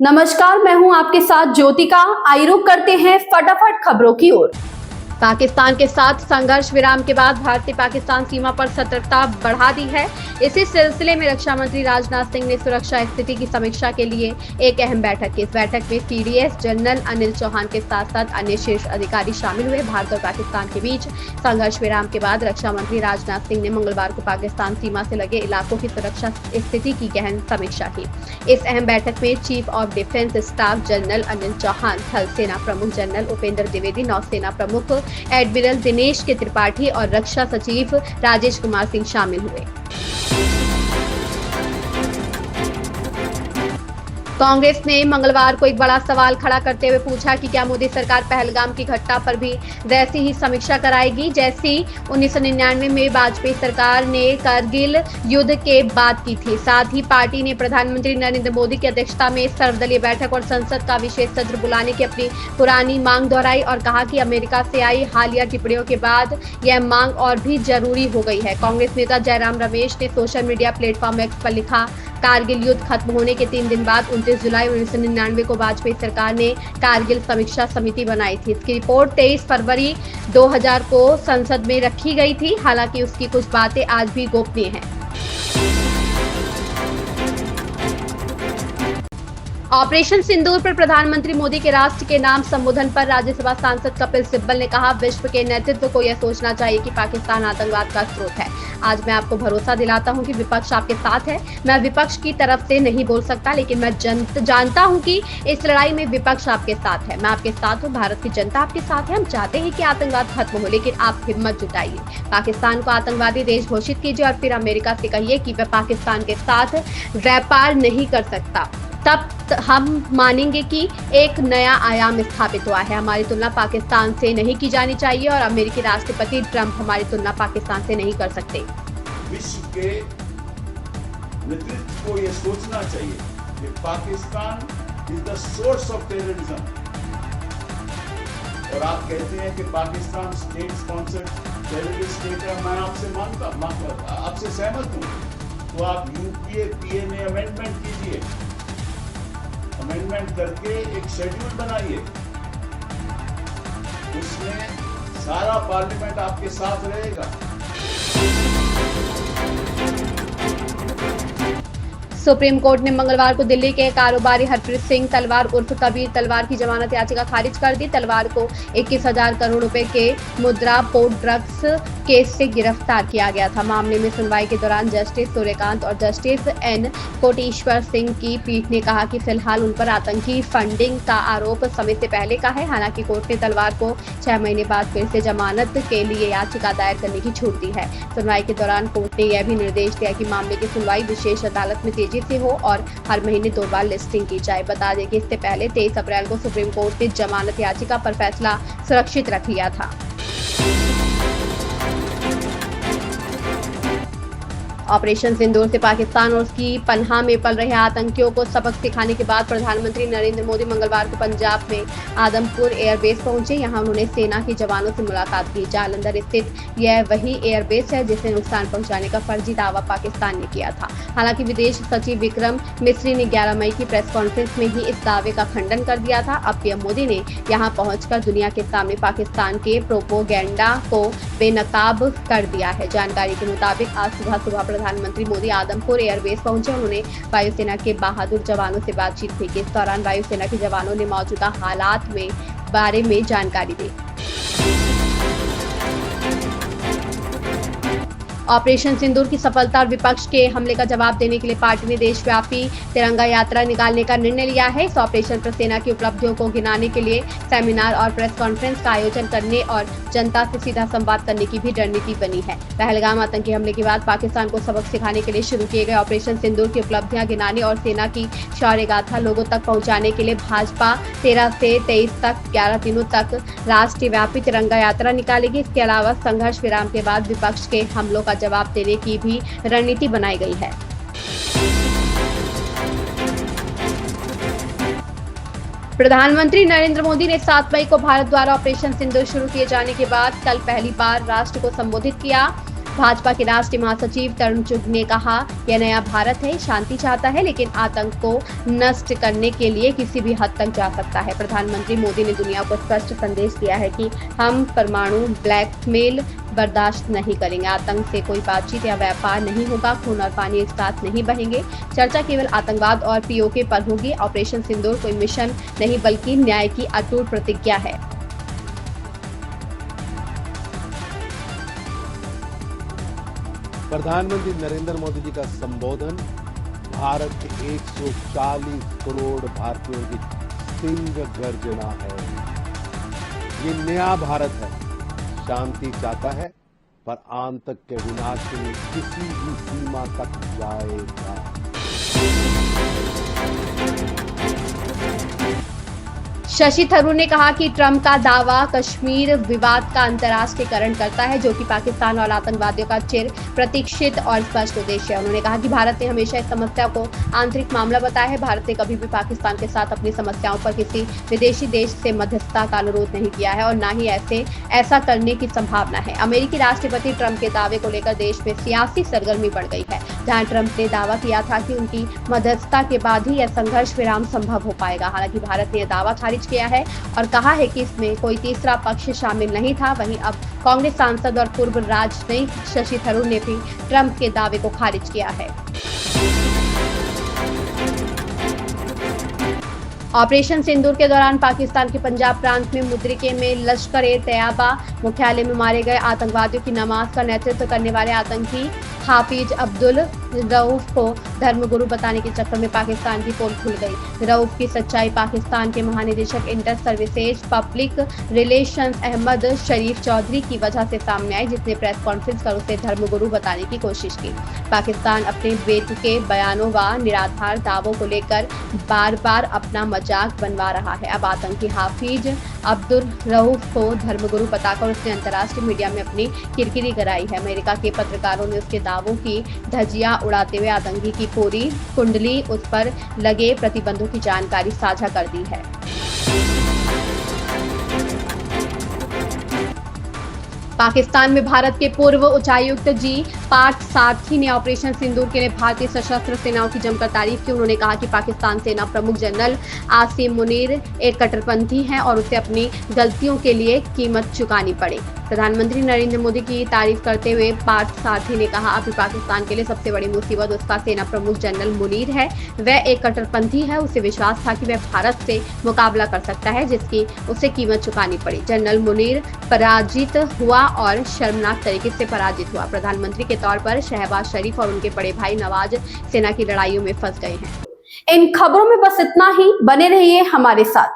नमस्कार, मैं हूं आपके साथ ज्योतिका। आइए रुक करते हैं फटाफट खबरों की ओर। पाकिस्तान के साथ संघर्ष विराम के बाद भारतीय पाकिस्तान सीमा पर सतर्कता बढ़ा दी है। इसी सिलसिले में रक्षा मंत्री राजनाथ सिंह ने सुरक्षा स्थिति की समीक्षा के लिए एक अहम बैठक की। इस बैठक में सीडीएस जनरल अनिल चौहान के साथ साथ अन्य शीर्ष अधिकारी शामिल हुए। भारत और पाकिस्तान के बीच संघर्ष विराम के बाद रक्षा मंत्री राजनाथ सिंह ने मंगलवार को पाकिस्तान सीमा से लगे इलाकों की सुरक्षा स्थिति की गहन समीक्षा की। इस अहम बैठक में chief of defence staff general Anil Chauhan, थल सेना प्रमुख जनरल उपेंद्र द्विवेदी, नौसेना प्रमुख एडमिरल दिनेश के त्रिपाठी और रक्षा सचिव राजेश कुमार सिंह शामिल हुए। कांग्रेस ने मंगलवार को एक बड़ा सवाल खड़ा करते हुए पूछा कि क्या मोदी सरकार पहलगाम की घटना पर भी वैसी ही समीक्षा कराएगी जैसी 1999 में वाजपेयी सरकार ने कारगिल युद्ध के बाद की थी। साथ ही पार्टी ने प्रधानमंत्री नरेंद्र मोदी की अध्यक्षता में सर्वदलीय बैठक और संसद का विशेष सत्र बुलाने की अपनी पुरानी मांग दोहराई और कहा कि अमेरिका से आई हालिया टिप्पणियों के बाद यह मांग और भी जरूरी हो गई है। कांग्रेस नेता जयराम रमेश ने सोशल मीडिया प्लेटफॉर्म एक्स पर लिखा, कारगिल युद्ध खत्म होने के 3 दिन बाद 29 जुलाई 1999 को वाजपेयी सरकार ने कारगिल समीक्षा समिति बनाई थी। इसकी रिपोर्ट 23 फरवरी 2000 को संसद में रखी गई थी। हालांकि उसकी कुछ बातें आज भी गोपनीय हैं। ऑपरेशन सिंदूर पर प्रधानमंत्री मोदी के राष्ट्र के नाम संबोधन पर राज्यसभा सांसद कपिल सिब्बल ने कहा, विश्व के नेतृत्व को यह सोचना चाहिए कि पाकिस्तान आतंकवाद का स्रोत है। आज मैं आपको भरोसा दिलाता हूं कि विपक्ष आपके साथ है। मैं विपक्ष की तरफ से नहीं बोल सकता, लेकिन मैं जानता हूं कि इस लड़ाई में विपक्ष आपके साथ है। मैं आपके साथ हूं, भारत की जनता आपके साथ है। हम चाहते हैं कि आतंकवाद खत्म हो, लेकिन आप हिम्मत जुटाइए, पाकिस्तान को आतंकवादी देश घोषित कीजिए और फिर अमेरिका से कहिए कि वह पाकिस्तान के साथ व्यापार नहीं कर सकता। तब हम मानेंगे कि एक नया आयाम स्थापित हुआ है। हमारी तुलना पाकिस्तान से नहीं की जानी चाहिए और अमेरिकी राष्ट्रपति ट्रंप हमारी तुलना पाकिस्तान से नहीं कर सकते। विश्व के नेतृत्व को यह सोचना चाहिए कि Pakistan is the source of terrorism. और आप कहते हैं कि Pakistan state sponsored terrorist state है। मैं आपसे सहमत हूं। तो आप यूपीए में अमेंडमेंट कीजिए, अमेंडमेंट करके एक शेड्यूल बनाइए, उसमें सारा पार्लियामेंट आपके साथ रहेगा। सुप्रीम कोर्ट ने मंगलवार को दिल्ली के कारोबारी हरप्रीत सिंह तलवार उर्फ कबीर तलवार की जमानत याचिका खारिज कर दी। तलवार को 21,000 करोड़ रुपए के मुद्रा पोर्ट ड्रग्स केस से गिरफ्तार किया गया था। मामले में सुनवाई के दौरान जस्टिस सूर्यकांत और जस्टिस एन कोटेश्वर सिंह की पीठ ने कहा कि फिलहाल उन पर आतंकी फंडिंग का आरोप समय से पहले का है। हालांकि कोर्ट ने तलवार को 6 महीने बाद फिर से जमानत के लिए याचिका दायर करने की छूट दी है। सुनवाई के दौरान कोर्ट ने यह भी निर्देश दिया कि मामले की सुनवाई विशेष अदालत में तेजी से हो और हर महीने 2 बार लिस्टिंग की जाए। बता दें कि इससे पहले 23 अप्रैल को सुप्रीम कोर्ट ने जमानत याचिका पर फैसला सुरक्षित रख लिया था। ऑपरेशन सिंदूर से पाकिस्तान और उसकी पनाह में पल रहे आतंकियों को सबक सिखाने के बाद प्रधानमंत्री नरेंद्र मोदी मंगलवार को पंजाब में आदमपुर एयरबेस पहुंचे। यहां उन्होंने सेना के जवानों से मुलाकात की। जालंधर स्थित यह वही एयरबेस है जिसे नुकसान पहुंचाने का फर्जी दावा पाकिस्तान ने किया था। हालांकि विदेश सचिव विक्रम मिस्री ने 11 मई की प्रेस कॉन्फ्रेंस में ही इस दावे का खंडन कर दिया था। अब पीएम मोदी ने यहां पहुंचकर दुनिया के सामने पाकिस्तान के प्रोपोगेंडा को बेनकाब कर दिया है। जानकारी के मुताबिक आज सुबह प्रधानमंत्री मोदी आदमपुर एयरबेस पहुंचे। उन्होंने वायुसेना के बहादुर जवानों से बातचीत की। इस दौरान वायुसेना के जवानों ने मौजूदा हालात में बारे में जानकारी दी। ऑपरेशन सिंदूर की सफलता और विपक्ष के हमले का जवाब देने के लिए पार्टी ने देशव्यापी तिरंगा यात्रा निकालने का निर्णय लिया है। इस ऑपरेशन पर सेना की उपलब्धियों को गिनाने के लिए सेमिनार और प्रेस कॉन्फ्रेंस का आयोजन करने और जनता से सीधा संवाद करने की भी रणनीति बनी है। पहलगाम आतंकी हमले के बाद पाकिस्तान को सबक सिखाने के लिए शुरू किए गए ऑपरेशन सिंदूर की उपलब्धियां गिनाने और सेना की शौर्य गाथा लोगों तक पहुंचाने के लिए भाजपा 13 से 23 तक 11 दिनों तक राष्ट्रव्यापी तिरंगा यात्रा निकालेगी। इसके अलावा संघर्ष विराम के बाद विपक्ष के हमलों का जवाब देने की भी रणनीति बनाई गई है। प्रधानमंत्री नरेंद्र मोदी ने 7 मई को भारत द्वारा ऑपरेशन सिंदूर शुरू किए जाने के बाद कल पहली बार राष्ट्र को संबोधित किया। भाजपा के राष्ट्रीय महासचिव तरुण चुग ने कहा, यह नया भारत है, शांति चाहता है लेकिन आतंक को नष्ट करने के लिए किसी भी हद तक जा सकता है। प्रधानमंत्री मोदी ने दुनिया को स्पष्ट संदेश दिया है कि हम परमाणु ब्लैकमेल बर्दाश्त नहीं करेंगे। आतंक से कोई बातचीत या व्यापार नहीं होगा। खून और पानी एक साथ नहीं बहेंगे। चर्चा केवल आतंकवाद और पीओके पर होगी। ऑपरेशन सिंदूर कोई मिशन नहीं बल्कि न्याय की अटूट प्रतिज्ञा है। प्रधानमंत्री नरेंद्र मोदी जी का संबोधन भारत के 140 करोड़ भारतीयों की सिंह गर्जना है। ये नया भारत है, शांति चाहता है पर आतंक के विनाश के लिए किसी भी सीमा तक जाएगा। शशि थरूर ने कहा कि ट्रंप का दावा कश्मीर विवाद का अंतर्राष्ट्रीयकरण करता है, जो कि पाकिस्तान और आतंकवादियों का चिर प्रतीक्षित और स्पष्ट उद्देश्य है। उन्होंने कहा कि भारत ने हमेशा इस समस्या को आंतरिक मामला बताया है। भारत ने कभी भी पाकिस्तान के साथ अपनी समस्याओं पर किसी विदेशी देश से मध्यस्थता का अनुरोध नहीं किया है और न ही ऐसा करने की संभावना है। अमेरिकी राष्ट्रपति ट्रंप के दावे को लेकर देश में सियासी सरगर्मी बढ़ गई है, जहां ट्रंप ने दावा किया था कि उनकी मध्यस्थता के बाद ही यह संघर्ष विराम संभव हो पाएगा। हालांकि भारत ने यह दावा खारिज किया है और कहा है कि इसमें कोई तीसरा पक्ष शामिल नहीं था। वहीं अब कांग्रेस सांसद और पूर्व राजनयिक शशि थरूर ने भी ट्रंप के दावे को खारिज किया है। ऑपरेशन सिंदूर के दौरान पाकिस्तान के पंजाब प्रांत में मुद्रिके में लश्कर-ए-तैयबा मुख्यालय में मारे गए आतंकवादियों की नमाज का नेतृत्व करने वाले आतंकी हाफिज अब्दुल रऊफ को धर्मगुरु बताने के चक्कर में पाकिस्तान की पोल खुल गई। रऊफ की सच्चाई पाकिस्तान के महानिदेशक inter services public relations Ahmed Sharif Chaudhry की वजह से सामने आई, जिसने प्रेस कॉन्फ्रेंस कर उसे धर्मगुरु बताने की कोशिश की। पाकिस्तान अपने बेतुके बयानों व निराधार दावों को लेकर बार बार अपना मजाक बनवा रहा है। अब आतंकी हाफिज अब्दुल रऊफ को धर्मगुरु बताकर उसने अंतर्राष्ट्रीय मीडिया में अपनी किरकिरी कराई है। अमेरिका के पत्रकारों ने उसके दावों की धज्जियां उड़ाते हुए आतंकी की पूरी कुंडली, उस पर लगे प्रतिबंधों की जानकारी साझा कर दी है। पाकिस्तान में भारत के पूर्व उच्चायुक्त जी पार्थ सारथी ने ऑपरेशन सिंदूर के लिए भारतीय सशस्त्र सेनाओं की जमकर तारीफ की। उन्होंने कहा कि पाकिस्तान सेना प्रमुख जनरल आसिम मुनीर एक कट्टरपंथी हैं और उसे अपनी गलतियों के लिए कीमत चुकानी पड़े। प्रधानमंत्री नरेंद्र मोदी की तारीफ करते हुए पार्थ सारथी ने कहा, अभी पाकिस्तान के लिए सबसे बड़ी मुसीबत उसका सेना प्रमुख जनरल मुनीर है। वह एक कट्टरपंथी है। उसे विश्वास था कि वह भारत से मुकाबला कर सकता है, जिसकी उसे कीमत चुकानी पड़ी। जनरल मुनीर पराजित हुआ और शर्मनाक तरीके से पराजित हुआ। प्रधानमंत्री के तौर पर शहबाज शरीफ और उनके बड़े भाई नवाज सेना की लड़ाइयों में फंस गए हैं। इन खबरों में बस इतना ही। बने रहिए हमारे साथ।